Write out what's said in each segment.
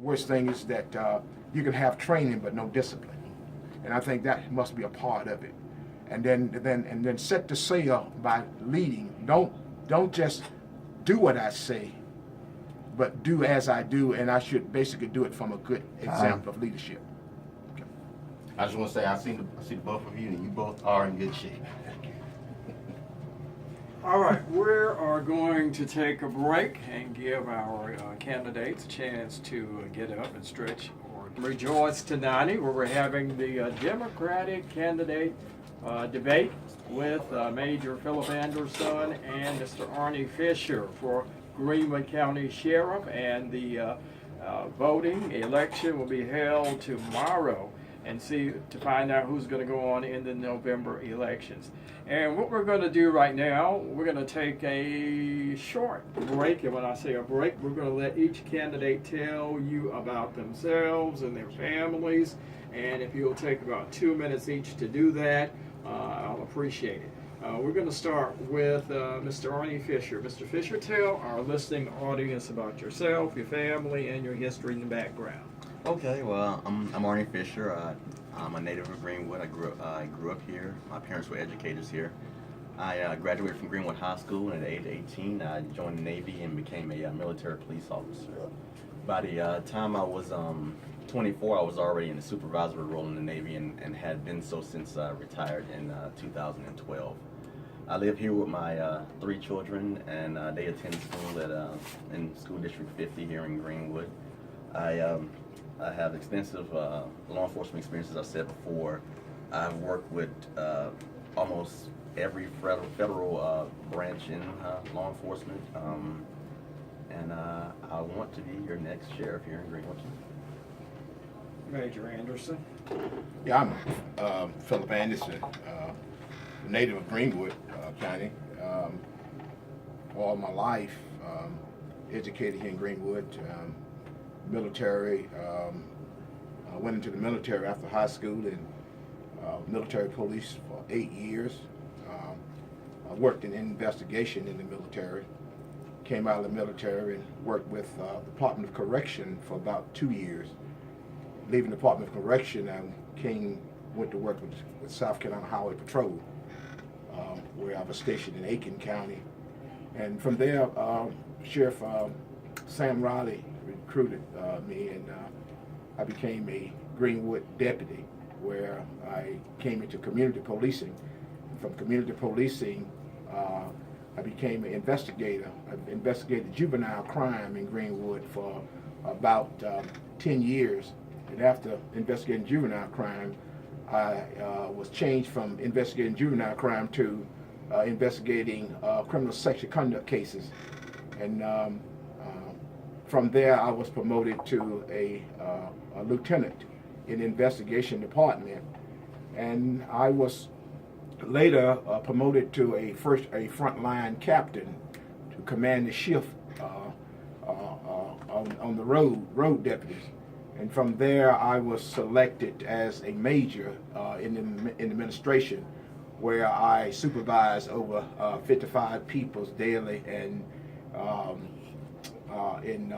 worst thing is that you can have training but no discipline, and I think that must be a part of it. And then set the sail by leading. Don't just do what I say, but do as I do, and I should basically do it from a good example of leadership. Okay. I just want to say I see both of you, and you both are in good shape. All right, we are going to take a break and give our candidates a chance to get up and stretch or rejoice tonight, where we're having the Democratic candidate debate with Major Philip Anderson and Mr. Arnie Fisher for Greenwood County Sheriff, and the voting election will be held tomorrow, and to find out who's going to go on in the November elections. And what we're going to do right now, we're going to take a short break, and when I say a break, we're going to let each candidate tell you about themselves and their families, and if you'll take about 2 minutes each to do that, I'll appreciate it. We're going to start with Mr. Arnie Fisher. Mr. Fisher, tell our listening audience about yourself, your family, and your history and background. Okay, well, I'm Arnie Fisher. I'm a native of Greenwood. I grew up here. My parents were educators here. I graduated from Greenwood High School, and at age 18, I joined the Navy and became a military police officer. By the time I was 24, I was already in the supervisory role in the Navy and had been so since retired in 2012. I live here with my 3 children, and they attend school in School District 50 here in Greenwood. I have extensive law enforcement experience, as I said before. I've worked with almost every federal branch in law enforcement, and I want to be your next sheriff here in Greenwood. Major Anderson. Yeah, I'm Philip Anderson, native of Greenwood County. All my life, educated here in Greenwood. Military. I went into the military after high school and military police for 8 years. I worked in investigation in the military. Came out of the military and worked with the Department of Correction for about 2 years. Leaving the Department of Correction, I went to work with South Carolina Highway Patrol, where I was stationed in Aiken County. And from there, Sheriff Sam Riley recruited me, and I became a Greenwood deputy, where I came into community policing. From community policing, I became an investigator. I've investigated juvenile crime in Greenwood for about 10 years. And after investigating juvenile crime, I was changed from investigating juvenile crime to investigating criminal sexual conduct cases. And from there, I was promoted to a lieutenant in the investigation department. And I was later promoted to a frontline captain to command the shift on the road deputies. And from there, I was selected as a major in the administration, where I supervised over 55 people daily, and in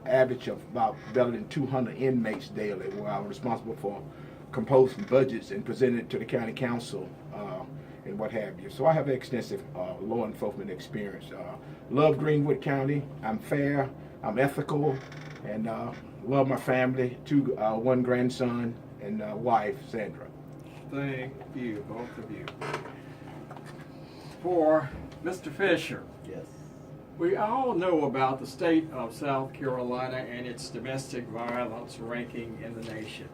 average of about better than 200 inmates daily, where I was responsible for composing budgets and presenting it to the county council and what have you. So I have extensive law enforcement experience. Love Greenwood County. I'm fair, I'm ethical, and love my family, 1 grandson and wife, Sandra. Thank you, both of you. For Mr. Fisher. Yes. We all know about the state of South Carolina and its domestic violence ranking in the nation.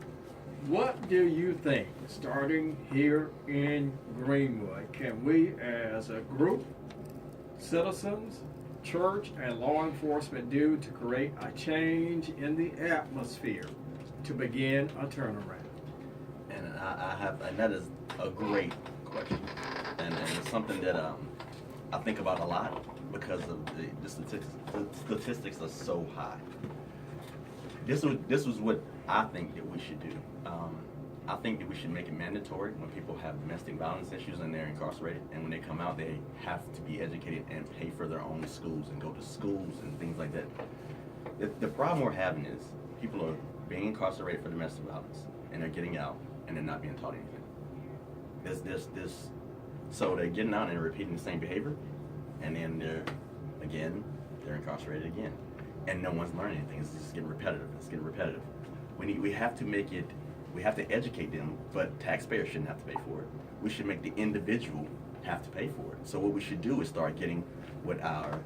What do you think, starting here in Greenwood, can we as a group, citizens, church, and law enforcement do to create a change in the atmosphere to begin a turnaround? And and that is a great question, and it's something that I think about a lot, because of the statistics are so high. This was what I think that we should do. I think that we should make it mandatory when people have domestic violence issues and they're incarcerated, and when they come out, they have to be educated and pay for their own schools and go to schools and things like that. The problem we're having is people are being incarcerated for domestic violence, and they're getting out, and they're not being taught anything. So they're getting out and repeating the same behavior, and then they're incarcerated again, and no one's learning anything. It's just getting repetitive. It's getting repetitive. We have to educate them, but taxpayers shouldn't have to pay for it. We should make the individual have to pay for it. So what we should do is start getting with our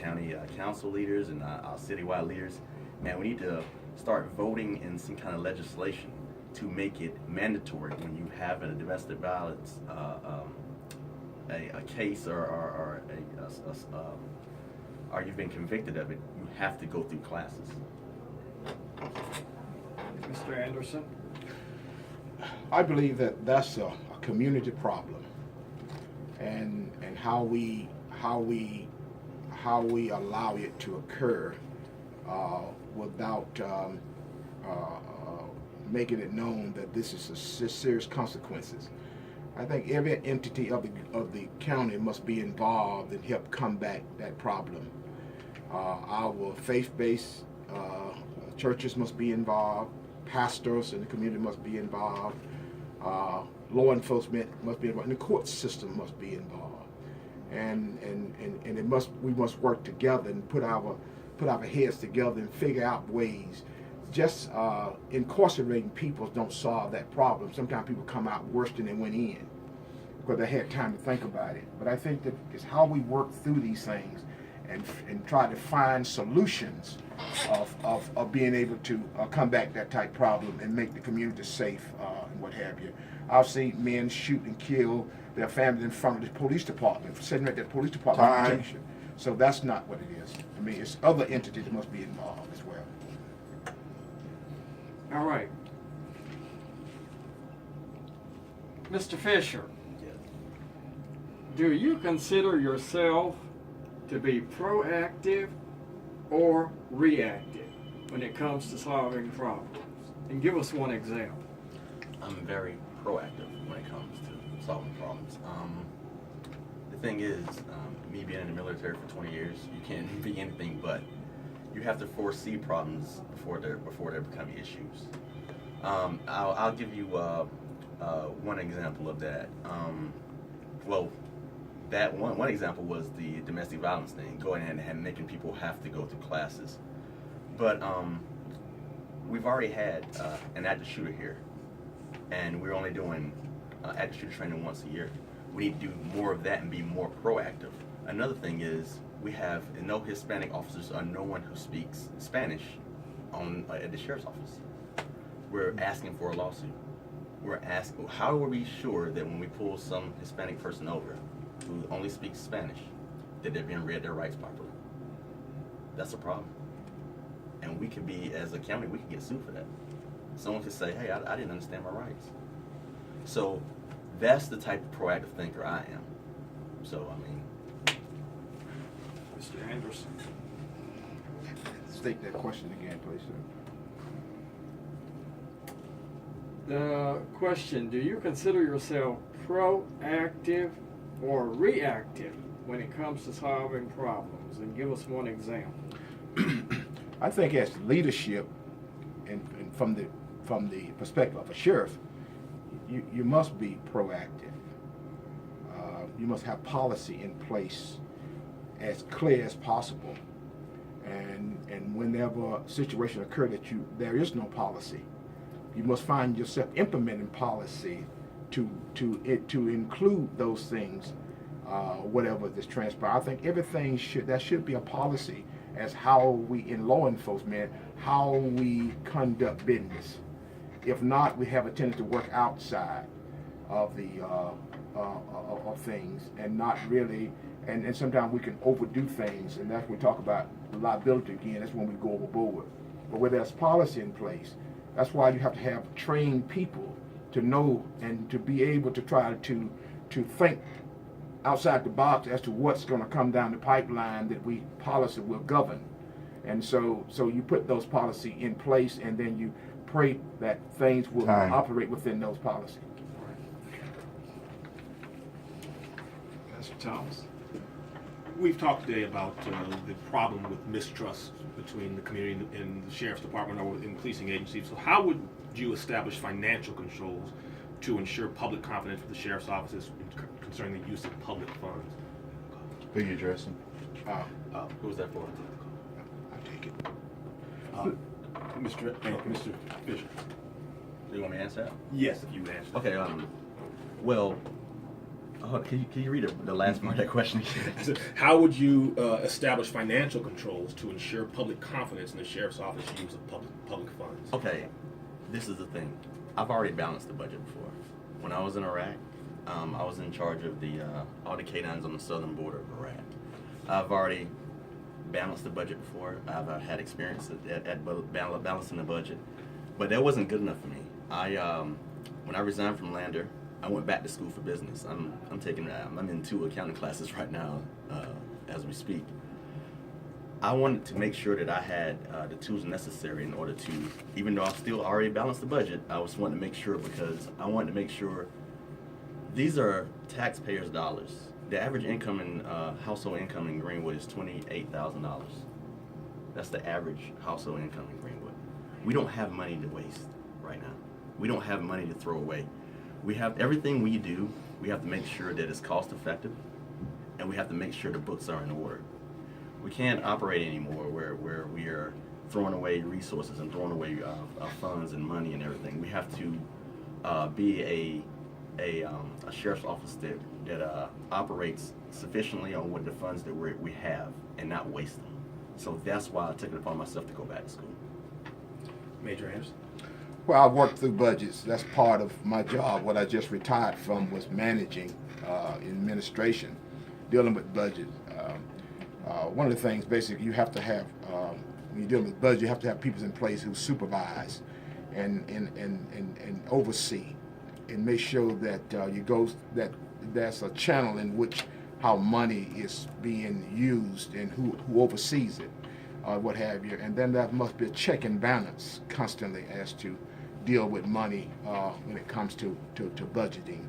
county council leaders and our citywide leaders, and we need to start voting in some kind of legislation to make it mandatory when you have a domestic violence a case or you've been convicted of it, you have to go through classes. Mr. Anderson? I believe that that's a community problem, and how we allow it to occur without making it known that this is serious consequences. I think every entity of the county must be involved and help combat that problem. Our faith-based churches must be involved. Pastors in the community must be involved. Law enforcement must be involved. And the court system must be involved. And we must work together and put our heads together and figure out ways. Just incarcerating people don't solve that problem. Sometimes people come out worse than they went in because they had time to think about it. But I think that it's how we work through these things and try to find solutions of being able to combat that type problem and make the community safe and what have you. I've seen men shoot and kill their families in front of the police department, sitting at the police department protection. So that's not what it is. I mean, it's other entities that must be involved as well. All right. Mr. Fisher, do you consider yourself to be proactive or reactive when it comes to solving problems? And give us one example. I'm very proactive when it comes to solving problems. The thing is, me being in the military for 20 years, you can't be anything but. You have to foresee problems before they become issues. I'll give you one example of that. That one example was the domestic violence thing, going ahead and making people have to go through classes. But we've already had an active shooter here, and we're only doing active shooter training once a year. We need to do more of that and be more proactive. Another thing is we have no Hispanic officers or no one who speaks Spanish at the sheriff's office. We're asking for a lawsuit. We're asking, how are we sure that when we pull some Hispanic person over who only speaks Spanish, that they're being read their rights properly? That's a problem. And we could be, as a county, we could get sued for that. Someone could say, hey, I didn't understand my rights. So that's the type of proactive thinker I am. So, I mean. Mr. Anderson. State that question again, please, sir. The question, do you consider yourself proactive or reactive when it comes to solving problems? And give us one example. I think as leadership, and from the perspective of a sheriff, you must be proactive. You must have policy in place as clear as possible. And whenever a situation occurs that there is no policy, you must find yourself implementing policy to include those things, whatever is transpired. I think everything should be a policy as how we in law enforcement, how we conduct business. If not, we have a tendency to work outside of the of things and not really. And sometimes we can overdo things, and that's when we talk about liability again. That's when we go overboard. But where there's policy in place, that's why you have to have trained people to know and to be able to try to think outside the box as to what's going to come down the pipeline that policy will govern. And so you put those policy in place, and then you pray that things will operate within those policies. Mr. Thomas. We've talked today about the problem with mistrust between the community and the sheriff's department or in policing agencies. So how would you establish financial controls to ensure public confidence with the sheriff's offices concerning the use of public funds? Who are you addressing? Who's that for? I'll take it. Mr. Fisher. Do you want me to answer that? Yes, if you would answer. Okay. Well, can you read the last part of that question? How would you establish financial controls to ensure public confidence in the sheriff's office use of public funds? Okay, this is the thing. I've already balanced the budget before. When I was in Iraq, I was in charge of all the canines on the southern border of Iraq. I've already balanced the budget before. I've had experience at balancing the budget, but that wasn't good enough for me. When I resigned from Lander, I went back to school for business. I'm in 2 accounting classes right now as we speak. I wanted to make sure that I had the tools necessary in order to, even though I've still already balanced the budget, I was wanting to make sure because I wanted to make sure these are taxpayers' dollars. The average income in household income in Greenwood is $28,000. That's the average household income in Greenwood. We don't have money to waste right now. We don't have money to throw away. We have everything we do, we have to make sure that it's cost effective, and we have to make sure the books are in order. We can't operate anymore where we are throwing away resources and throwing away funds and money and everything. We have to be a sheriff's office that operates sufficiently on what the funds that we have and not waste them. So that's why I took it upon myself to go back to school. Major Anderson. Well, I worked through budgets. That's part of my job. What I just retired from was managing administration, dealing with budget. One of the things, basically, you have to have, when you're dealing with budget, you have to have people in place who supervise and oversee and make sure that that there's a channel in which how money is being used and who oversees it, what have you. And then there must be a check and balance constantly as to deal with money when it comes to budgeting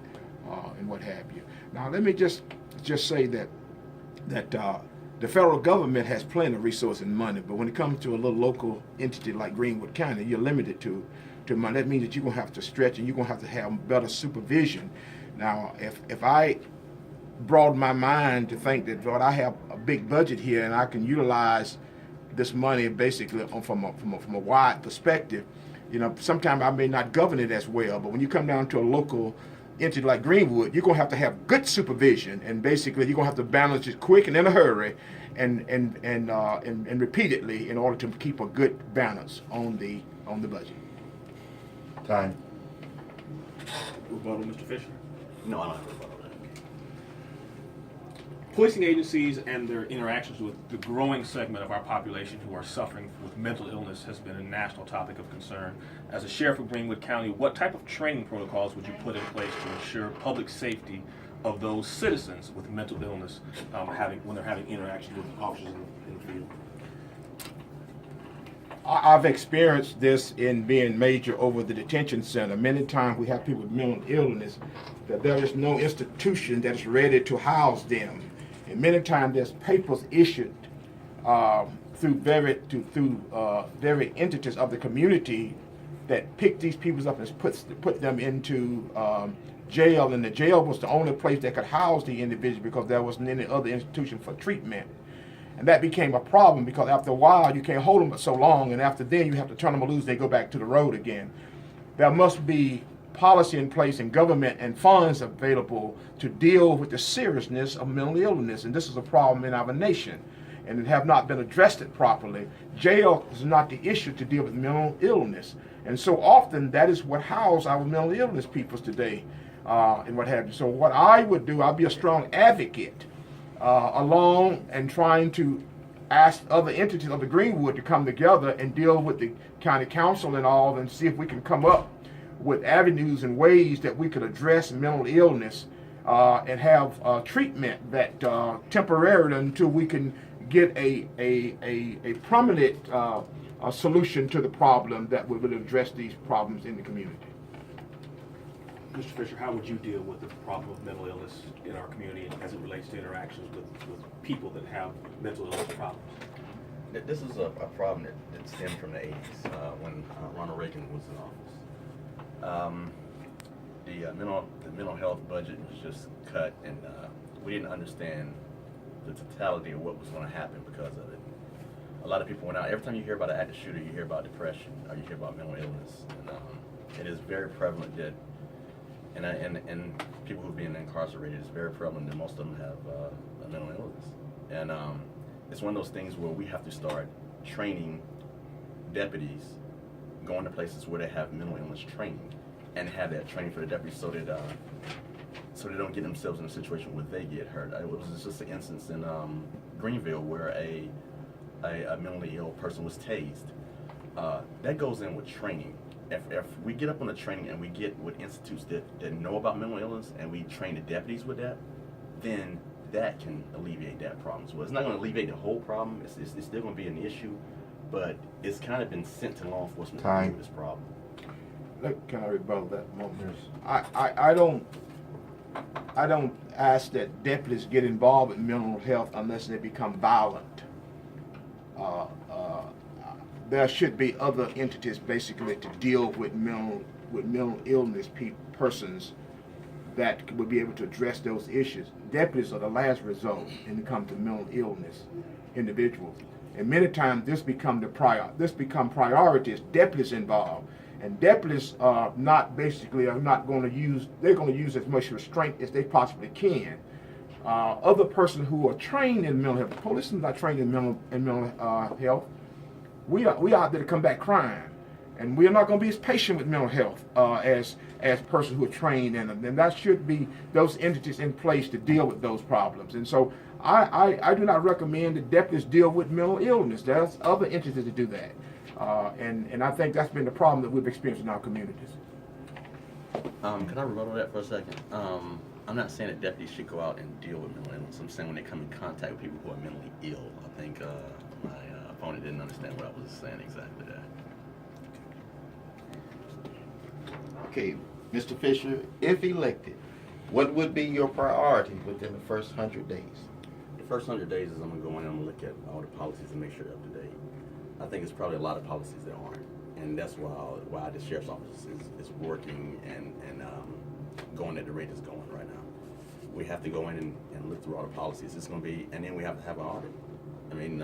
and what have you. Now, let me just say that the federal government has plenty of resources and money, but when it comes to a little local entity like Greenwood County, you're limited to money. That means that you're going to have to stretch and you're going to have to have better supervision. Now, if I broaden my mind to think that, Lord, I have a big budget here and I can utilize this money basically from a wide perspective, sometimes I may not govern it as well, but when you come down to a local entity like Greenwood, you're going to have good supervision, and basically you're going to have to balance it quick and in a hurry and repeatedly in order to keep a good balance on the budget. Time. Rebuttal, Mr. Fisher. No, I don't have a rebuttal. Policing agencies and their interactions with the growing segment of our population who are suffering with mental illness has been a national topic of concern. As a sheriff of Greenwood County, what type of training protocols would you put in place to ensure public safety of those citizens with mental illness when they're having interactions with officers in the field? I've experienced this in being major over the detention center. Many times we have people with mental illness that there is no institution that is ready to house them. And many times there's papers issued through very entities of the community that pick these people up and put them into jail. And the jail was the only place that could house the individual because there wasn't any other institution for treatment. And that became a problem because after a while you can't hold them for so long, and after then you have to turn them loose. They go back to the road again. There must be policy in place and government and funds available to deal with the seriousness of mental illness, and this is a problem in our nation, and it have not been addressed properly. Jail is not the issue to deal with mental illness, and so often that is what house our mental illness people today, and what have you. So what I would do, I'd be a strong advocate along and trying to ask other entities of the Greenwood to come together and deal with the county council and all, and see if we can come up with avenues and ways that we could address mental illness and have treatment that temporarily until we can get a permanent solution to the problem that would address these problems in the community. Mr. Fisher, how would you deal with the problem of mental illness in our community as it relates to interactions with people that have mental illness problems? This is a problem that stemmed from the 80s when Ronald Reagan was in office. The mental health budget was just cut, and we didn't understand the totality of what was going to happen because of it. A lot of people went out. Every time you hear about an active shooter, you hear about depression or you hear about mental illness, and it is very prevalent that, and people who've been incarcerated, it's very prevalent that most of them have a mental illness, and it's one of those things where we have to start training deputies, going to places where they have mental illness training, and have that training for the deputies so that they don't get themselves in a situation where they get hurt. It was just an instance in Greenville where a mentally ill person was tased. That goes in with training. If we get up on the training and we get with institutes that know about mental illness and we train the deputies with that, then that can alleviate that problem as well. It's not going to alleviate the whole problem. It's still going to be an issue, but it's kind of been sent to law enforcement to deal with this problem. Look, can I rebuttal that moment? I don't ask that deputies get involved with mental health unless they become violent. There should be other entities basically to deal with mental illness persons that would be able to address those issues. Deputies are the last resort when it comes to mental illness individuals, and many times this become priorities. Deputies involved, and deputies are not going to use. They're going to use as much restraint as they possibly can. Other persons who are trained in mental health, the police are not trained in mental health. We out there to combat crime, and we are not going to be as patient with mental health as persons who are trained in them. And that should be those entities in place to deal with those problems. And so I do not recommend that deputies deal with mental illness. There's other entities that do that, and I think that's been the problem that we've experienced in our communities. Can I rebuttal that for a second? I'm not saying that deputies should go out and deal with mental illness. I'm saying when they come in contact with people who are mentally ill. I think my opponent didn't understand what I was saying exactly there. Okay, Mr. Fisher, if elected, what would be your priority within the first 100 days? The first 100 days is I'm going to go in and I'm going to look at all the policies and make sure they're up to date. I think it's probably a lot of policies that aren't, and that's why the sheriff's office is working and going at the rate it's going right now. We have to go in and look through all the policies. It's going to be, and then we have to have an audit. I mean,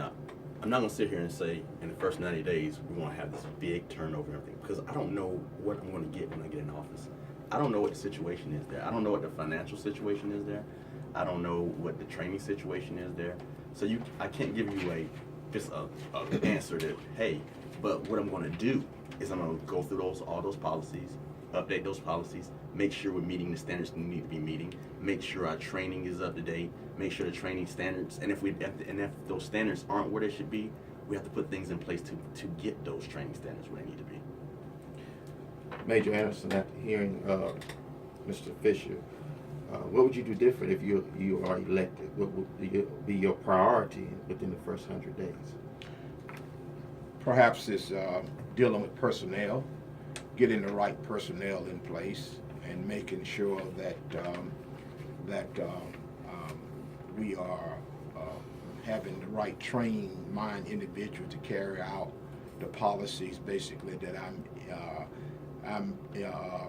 I'm not going to sit here and say in the first 90 days we want to have this big turnover and everything, because I don't know what I'm going to get when I get in office. I don't know what the situation is there. I don't know what the financial situation is there. I don't know what the training situation is there. So I can't give you just a answer that, hey, but what I'm going to do is I'm going to go through all those policies, update those policies, make sure we're meeting the standards we need to be meeting, make sure our training is up to date, make sure the training standards, and if those standards aren't where they should be, we have to put things in place to get those training standards where they need to be. Major Anderson, after hearing Mr. Fisher, what would you do different if you are elected? What would be your priority within the first 100 days? Perhaps it's dealing with personnel, getting the right personnel in place, and making sure that we are having the right trained mind individual to carry out the policies basically that I'm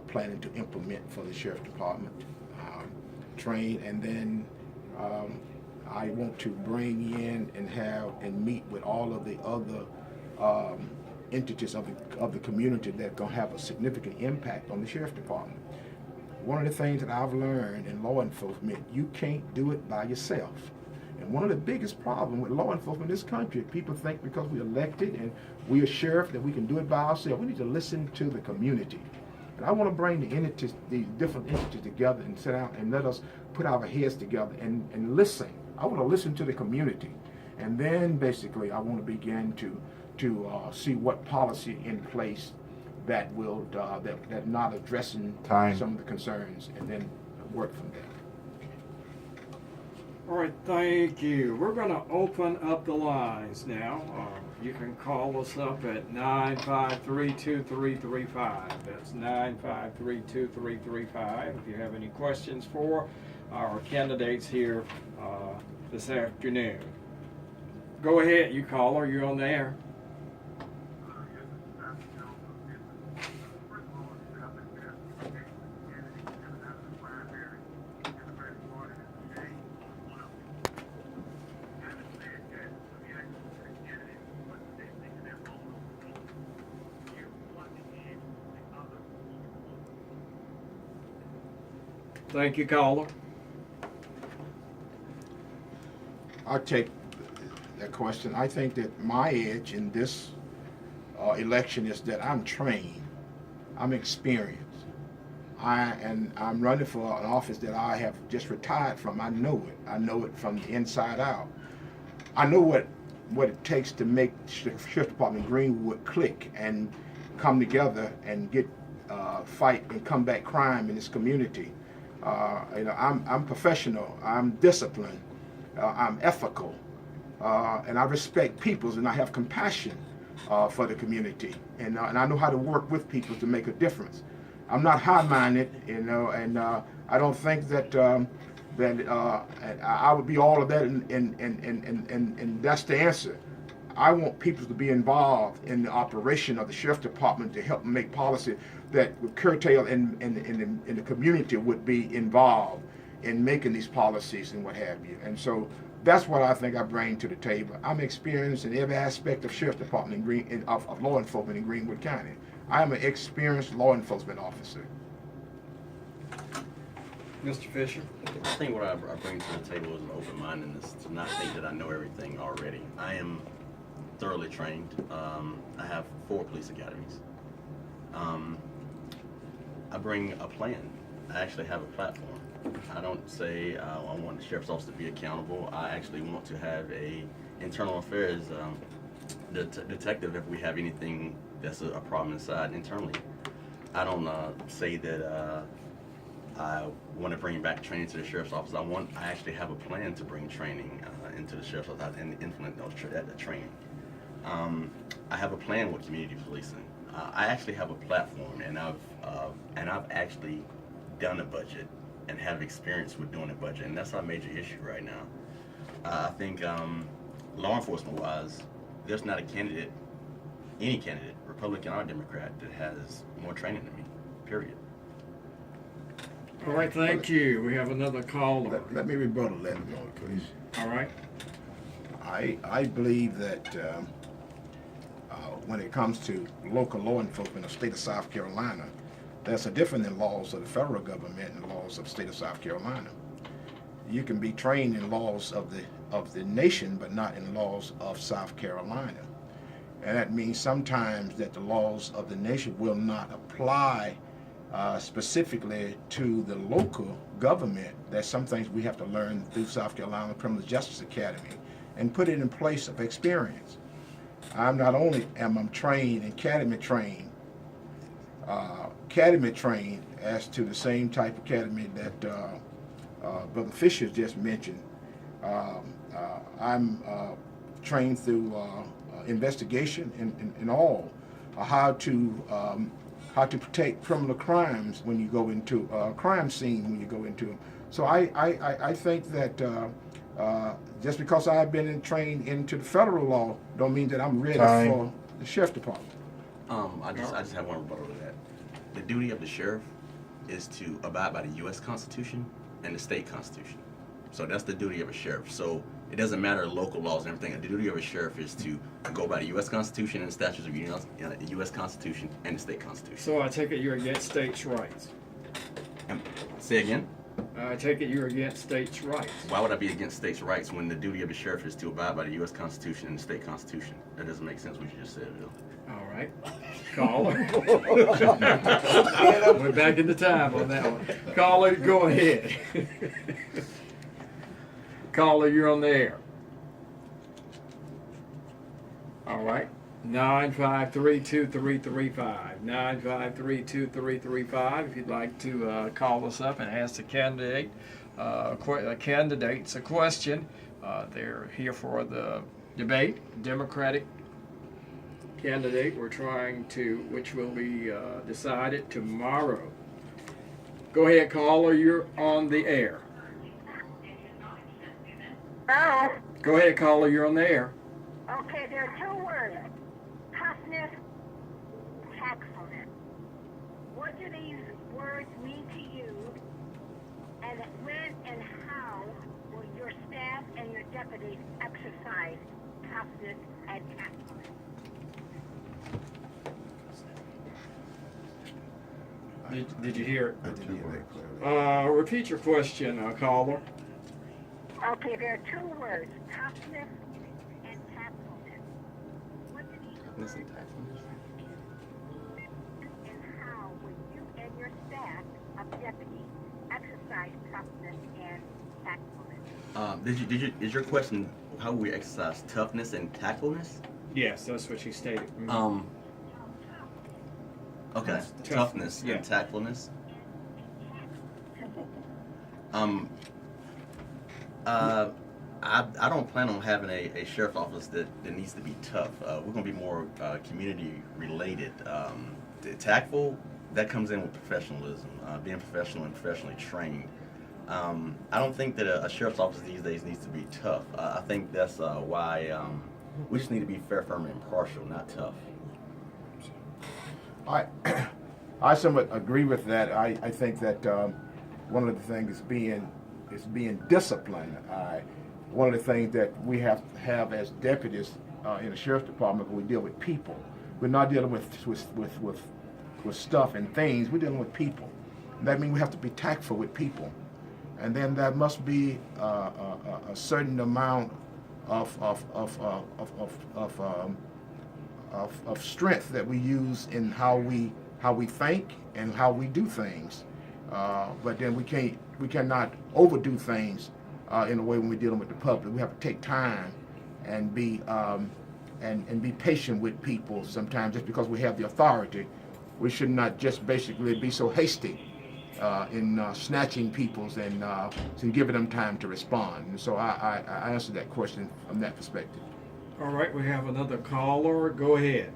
planning to implement for the sheriff's department. Train, and then I want to bring in and meet with all of the other entities of the community that are going to have a significant impact on the sheriff's department. One of the things that I've learned in law enforcement, you can't do it by yourself. And one of the biggest problems with law enforcement in this country, people think because we're elected and we're a sheriff that we can do it by ourselves. We need to listen to the community. And I want to bring these different entities together and sit down and let us put our heads together and listen. I want to listen to the community. And then basically I want to begin to see what policy in place that will that not addressing some of the concerns, and then work from there. All right, thank you. We're going to open up the lines now. you can call us up at 953-2335. That's 953-2335. If you have any questions for our candidates here this afternoon. Go ahead, you caller, you're on the air. Thank you, caller. I'll take that question. I think that my edge in this election is that I'm trained, I'm experienced. I'm running for an office that I have just retired from. I know it. I know it from the inside out. I know what it takes to make the Sheriff Department Greenwood click and come together and get fight and combat crime in this community. I'm professional. I'm disciplined. I'm ethical, and I respect peoples, and I have compassion for the community, and I know how to work with people to make a difference. I'm not high-minded, and I don't think that I would be all of that, and that's the answer. I want people to be involved in the operation of the Sheriff's Department to help make policy that would curtail and the community would be involved in making these policies and what have you. And so that's what I think I bring to the table. I'm experienced in every aspect of Sheriff's Department of law enforcement in Greenwood County. I am an experienced law enforcement officer. Mr. Fisher? I think what I bring to the table is an open-mindedness to not think that I know everything already. I am thoroughly trained. I have 4 police academies. I bring a plan. I actually have a platform. I don't say I want the sheriff's office to be accountable. I actually want to have a internal affairs detective if we have anything that's a problem inside internally. I don't say that I want to bring back training to the sheriff's office. I actually have a plan to bring training into the sheriff's office and implement that training. I have a plan with community policing. I actually have a platform, and I've actually done a budget and have experience with doing a budget, and that's our major issue right now. I think law enforcement-wise, there's not any candidate, Republican or Democrat, that has more training than me, period. All right, thank you. We have another caller. Let me rebuttal that a moment, please. All right. I believe that when it comes to local law enforcement of the state of South Carolina, that's different than laws of the federal government and laws of the state of South Carolina. You can be trained in laws of the nation, but not in laws of South Carolina. And that means sometimes that the laws of the nation will not apply specifically to the local government. There's some things we have to learn through South Carolina Criminal Justice Academy and put it in place of experience. I'm not only am I trained and academy trained as to the same type of academy that Brother Fisher just mentioned. I'm trained through investigation and all how to protect criminal crimes when you go into a crime scene when you go into them. So I think that just because I've been trained into the federal law don't mean that I'm ready for the Sheriff's Department. I just have one rebuttal to that. The duty of the sheriff is to abide by the U.S. Constitution and the state constitution. So that's the duty of a sheriff. So it doesn't matter local laws and everything. The duty of a sheriff is to go by the U.S. Constitution and the statutes of the U.S. Constitution and the state constitution. So I take it you're against states' rights. Say again? I take it you're against states' rights. Why would I be against states' rights when the duty of a sheriff is to abide by the U.S. Constitution and the state constitution? That doesn't make sense what you just said, Bill. All right. Caller. We're back in the time on that one. Caller, go ahead. Caller, you're on the air. All right. 953-2335. 953-2335. If you'd like to call us up and ask the candidates a question. They're here for the debate, Democratic candidate we're trying to, which will be decided tomorrow. Go ahead, caller. You're on the air. Oh, Go ahead, caller. You're on the air. okay, there are two words. Toughness, tactfulness. What do these words mean to you? And when and how will your staff and your deputies exercise toughness and tactfulness? Did you hear I didn't hear that clearly. it? Repeat your question, caller. Okay, there are two words. Toughness and tactfulness. What do these words mean? And how will you and your staff of deputies exercise toughness and tactfulness? Is your question how we exercise toughness and tactfulness? Yes, that's what she stated. Okay, toughness yeah. and tactfulness. I don't plan on having a sheriff's office that needs to be tough. We're going to be more community related. The tactful, that comes in with professionalism, being professional and professionally trained. I don't think that a sheriff's office these days needs to be tough. I think that's why we just need to be fair, firm, and impartial, not tough. I somewhat agree with that. I think that one of the things is being disciplined. One of the things that we have to have as deputies in the sheriff's department when we deal with people. We're not dealing with stuff and things. We're dealing with people. That means we have to be tactful with people, and then there must be a certain amount of strength that we use in how we think and how we do things. But then we cannot overdo things in a way when we're dealing with the public. We have to take time and be patient with people. Sometimes just because we have the authority, we should not just basically be so hasty in snatching people's and giving them time to respond. And so I answered that question from that perspective. All right, we have another caller. Go ahead.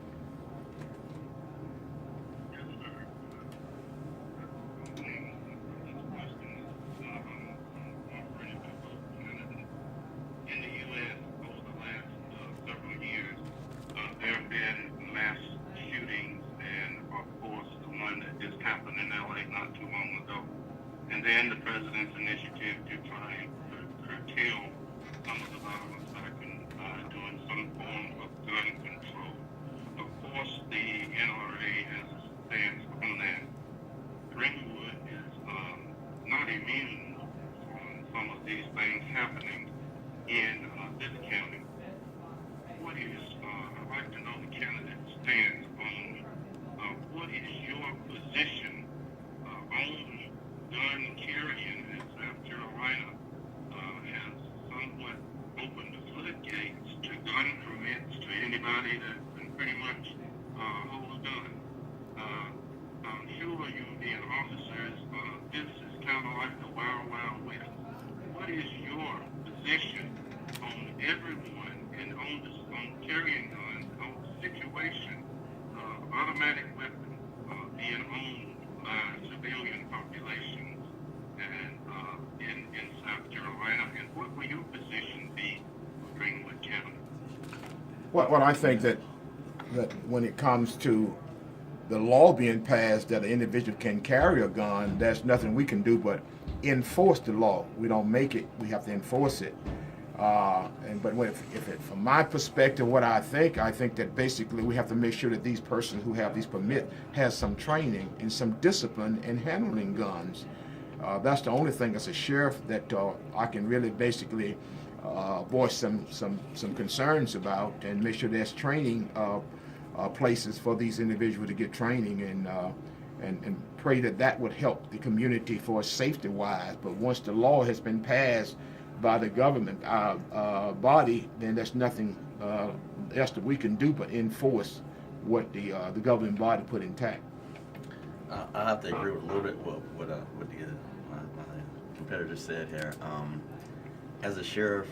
In the U.S. over the last several years, there have been mass shootings, and of course the one that just happened in L.A. not too long ago. And then the president's initiative to try and curtail some of the violence back in doing some form of gun control. Of course, the NRA has a stance on that. Greenwood is not immune from some of these things happening in this county. What is, I'd like to know the candidate's stance on what is your position on gun carrying in South Carolina has somewhat opened the floodgates to gun permits to anybody that can pretty much hold a gun. I'm sure you being officers, this is kind of like the Wild Wild West. What is your position on everyone and on carrying guns, on the situation of automatic weapons being owned by civilian populations and in South Carolina, and what will your position be for Greenwood County? Well, I think that when it comes to the law being passed that an individual can carry a gun, there's nothing we can do but enforce the law. We don't make it; we have to enforce it. From my perspective, what I think that basically we have to make sure that these persons who have these permits has some training and some discipline in handling guns. That's the only thing as a sheriff that I can really basically voice some concerns about and make sure there's training places for these individuals to get training and pray that would help the community for safety-wise. But once the law has been passed by the government body, then there's nothing else that we can do but enforce what the governing body put intact. I have to agree with a little bit what my competitor said here. As a sheriff,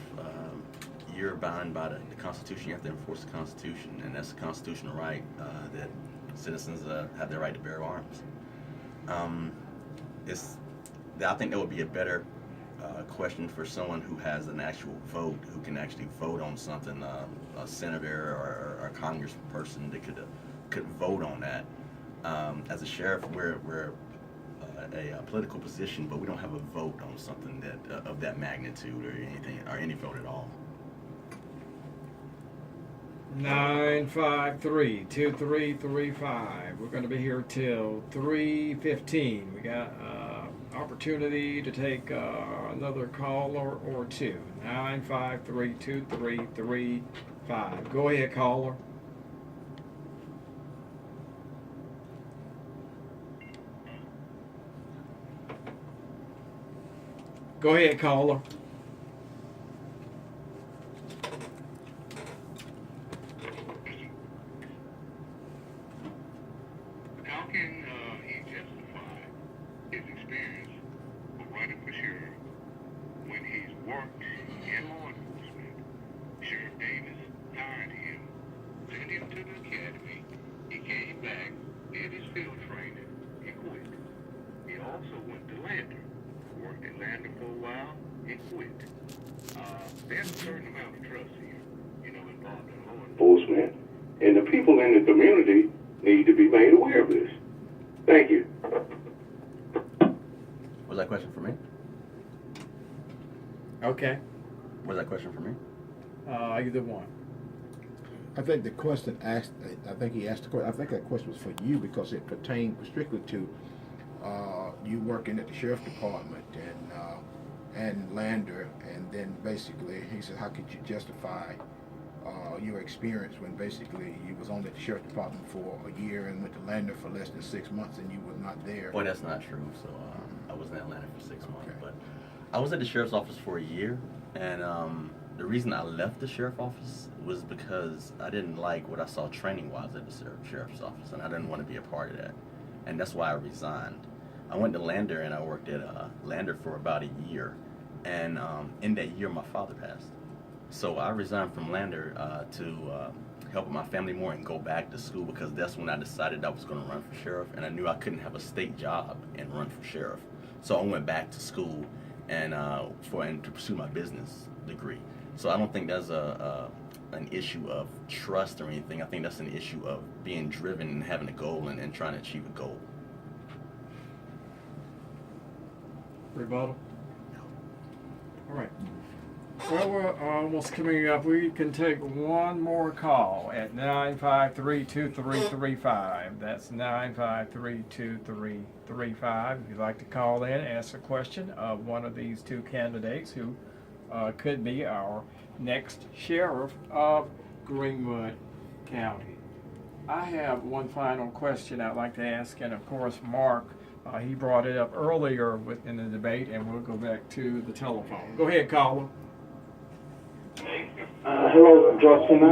you're bound by the Constitution. You have to enforce the Constitution, and that's a constitutional right that citizens have the right to bear arms. I think that would be a better question for someone who has an actual vote, who can actually vote on something, a senator or a congressperson that could vote on that. As a sheriff, we're a political position, but we don't have a vote on something that of that magnitude or anything or any vote at all. 953-2335. We're going to be here till 3:15. We got opportunity to take another call or two. 953-2335. Go ahead, caller. Go ahead, caller. How can he justify his experience of running for sheriff when he's worked in law enforcement? Sheriff Davis hired him, sent him to the academy. He came back, did his field training, he quit. He also went to Lander, worked at Lander for a while, and quit. There's a certain amount of trust here, involved in law enforcement, and the people in the community need to be made aware of this. Thank you. Was that a question for me? Okay. Was that a question for me? Either one. I think the question asked, I think he asked the question, I think that question was for you because it pertained strictly to you working at the sheriff's department and Lander, and then basically he said, how could you justify your experience when basically you was only at the sheriff's department for a year and went to Lander for less than 6 months and you were not there? Well, that's not true. So I was in Atlanta for 6 months, Okay. but I was at the sheriff's office for a year, and the reason I left the sheriff's office was because I didn't like what I saw training-wise at the sheriff's office, and I didn't want to be a part of that, and that's why I resigned. I went to Lander, and I worked at Lander for about a year, and in that year, my father passed. So I resigned from Lander to help my family more and go back to school, because that's when I decided I was going to run for sheriff, and I knew I couldn't have a state job and run for sheriff. So I went back to school and to pursue my business degree. So I don't think that's an issue of trust or anything. I think that's an issue of being driven and having a goal and trying to achieve a goal. Rebuttal? All right. Well, we're almost coming up. We can take one more call at 953-2335. That's 953-2335. If you'd like to call in, ask a question of one of these two candidates who could be our next sheriff of Greenwood County. I have one final question I'd like to ask, and of course, Mark, he brought it up earlier in the debate, and we'll go back to the telephone. Go ahead, caller. Hello, Justin.